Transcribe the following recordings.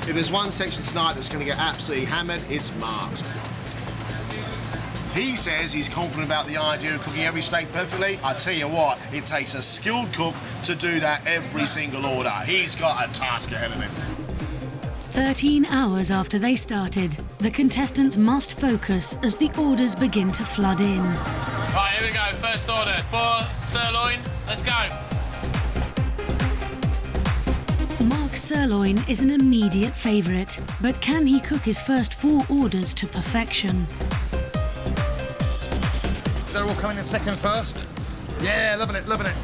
If there's one section tonight that's going to get absolutely hammered, it's Mark's. He says he's confident about the idea of cooking every steak perfectly. I tell you what, it takes a skilled cook to do that every single order. He's got a task ahead of him. 13 hours after they started, the contestants must focus as the orders begin to flood in. Right, here we go. First order for sirloin. Let's go. Mark's sirloin is an immediate favourite, but can he cook his first 4 orders to perfection? They're all coming in second first. Yeah, loving it, loving it.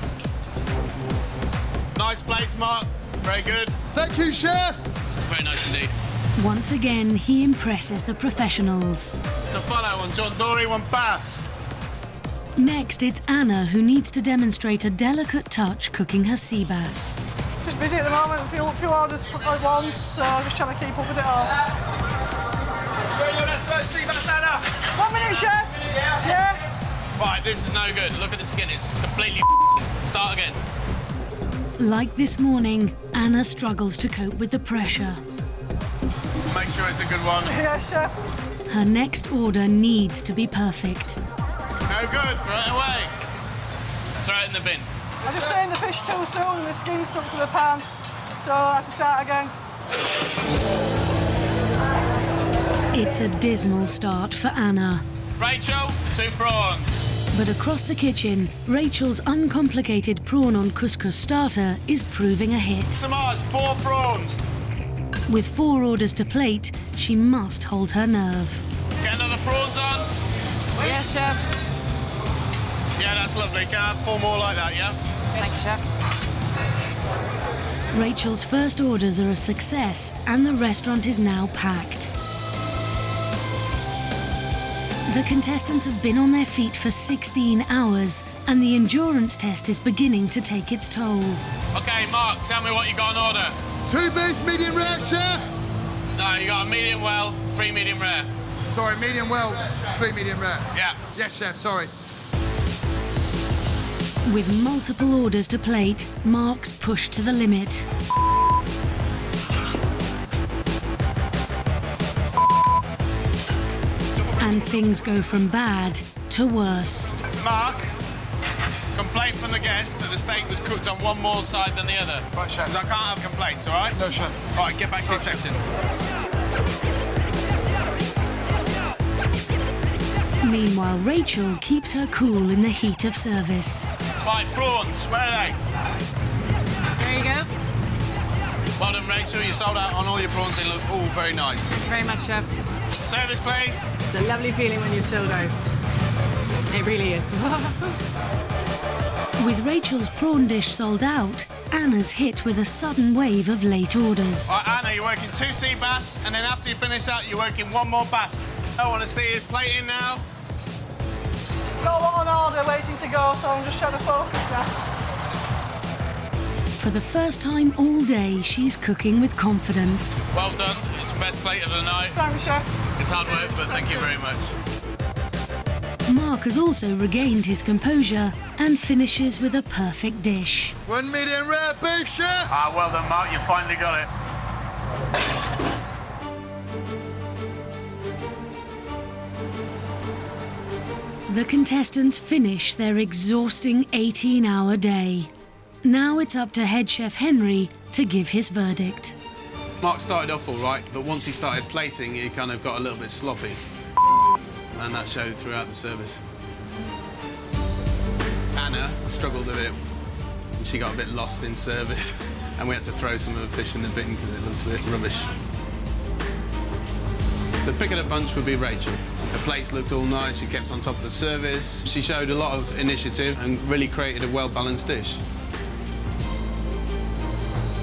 Nice plates, Mark. Very good. Thank you, chef. Very nice indeed. Once again, he impresses the professionals. To follow, one John Dory, one bass. Next, it's Anna who needs to demonstrate a delicate touch cooking her sea bass. Just busy at the moment, a few orders at once, so just trying to keep up with it all. First Seabass, Anna. 1 minute, chef. Yeah. Right, this is no good. Look at the skin, it's completely Start again. Like this morning, Anna struggles to cope with the pressure. Make sure it's a good one. Yeah, chef. Her next order needs to be perfect. No good, throw it away. Throw it in the bin. I just turned the fish too soon and the skin stuck to the pan, so I have to start again. It's a dismal start for Anna. Rachel, 2 prawns. But across the kitchen, Rachel's uncomplicated prawn on couscous starter is proving a hit. Samaj, 4 prawns. With 4 orders to plate, she must hold her nerve. Get another prawns on. Yes, chef. Yeah, that's lovely. Can I have 4 more like that, yeah? Thank you, chef. Rachel's first orders are a success, and the restaurant is now packed. The contestants have been on their feet for 16 hours, and the endurance test is beginning to take its toll. OK, Mark, tell me what you got on order. 2 beef, medium rare, chef. No, you got a medium well, 3 medium rare. Sorry, medium well, 3 medium rare. Yeah. Yes, chef, sorry. With multiple orders to plate, Mark's pushed to the limit. And things go from bad to worse. Mark, complaint from the guest that the steak was cooked on one more side than the other. Right, chef. 'Cause I can't have complaints, all right? No, chef. All right, get back to your section. Meanwhile, Rachel keeps her cool in the heat of service. Right, prawns, where are they? There you go. Well done, Rachel. You sold out on all your prawns. They look all very nice. Thank you very much, chef. Service, please. It's a lovely feeling when you're sold out. It really is. With Rachel's prawn dish sold out, Anna's hit with a sudden wave of late orders. All right, Anna, you're working 2 sea bass, and then after you finish that, you're working 1 more bass. I want to see you plating now. Got a lot on order waiting to go, so I'm just trying to focus now. For the first time all day, she's cooking with confidence. Well done. It's the best plate of the night. Thanks, chef. It's hard work, but thank you very much. Mark has also regained his composure and finishes with a perfect dish. 1 medium rare beef, chef. Ah, well done, Mark. You finally got it. The contestants finish their exhausting 18-hour day. Now it's up to head chef Henry to give his verdict. Mark started off all right, but once he started plating, he kind of got a little bit sloppy. And that showed throughout the service. Anna struggled a bit. She got a bit lost in service, and we had to throw some of the fish in the bin because it looked a bit rubbish. The pick of the bunch would be Rachel. Her plates looked all nice, she kept on top of the service. She showed a lot of initiative and really created a well-balanced dish.